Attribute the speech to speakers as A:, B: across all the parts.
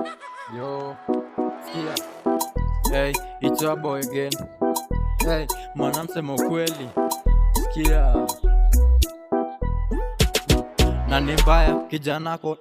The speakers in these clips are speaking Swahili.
A: Yo, sikia. Hey, it's your boy again. Hey, mwanamsema ukweli. Sikia. Na ni mbaya kijana ko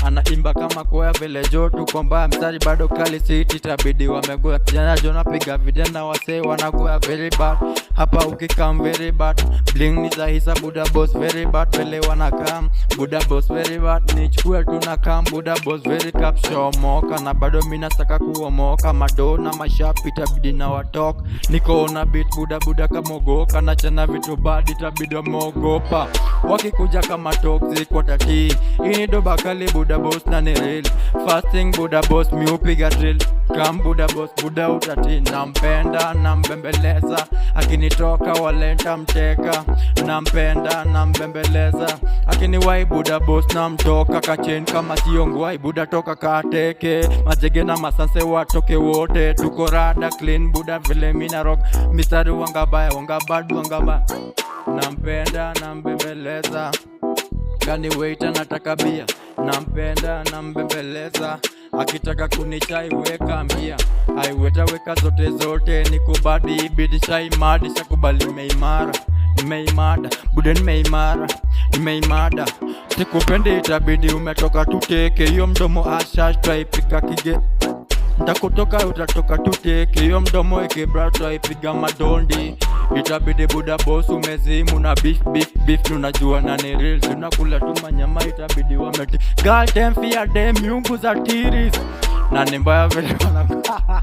A: anaimba kama kwaya vile jo tuko mbaya, mstari bado kali city tabidi wamegoa. Kijana jo napiga vijana wasee wanagoa very bad. Hapa ukikam very bad, bling ni za hisa buda boss very bad. Vile wanakam buda boss very bad, nichukue tunakam buda boss very cap show moka. Na bado mina saka kuomoka madona mashapi tabidi na watok. Niko na beat buda kamogoka, na chana vitu bad itabidi wameogopa. Wakikuja kama toxic watati, ini doba kali buda boss na ni real. Fasting buda boss mi upiga drill. Kam buda boss buda utati, nampenda nambembeleza, akinitoka walenta mteka. Nampenda nambembeleza, akiniwai buda boss namtoka kachen kama siongwai buda toka kateke. Majege na masanse watoke wote, tuko rada clean buda vile mina rock. Mistari wangabaya wangabad wangabaya. Nampenda nambembeleza, kani waiter nataka bia. Nampenda nambembeleza, akitaka kunichai weka mbia. Aiweta weka zote nikubadi ibidi chai madi. Shakubali nimeimada bude nimeimada. Sikupende itabidi umetoka tuteke. Hiyo mdomo ashash twaipika kige. Ntakutoka utatoka tuteke. Hiyo mdomo ikibra twaipiga madondi. Itabidi buda boss umezimu na beef unajua na ni real. Tunakula tu manyama itabidi wameti. God damn fear them miungu za tiris. Na ni mbaya vile wanakaa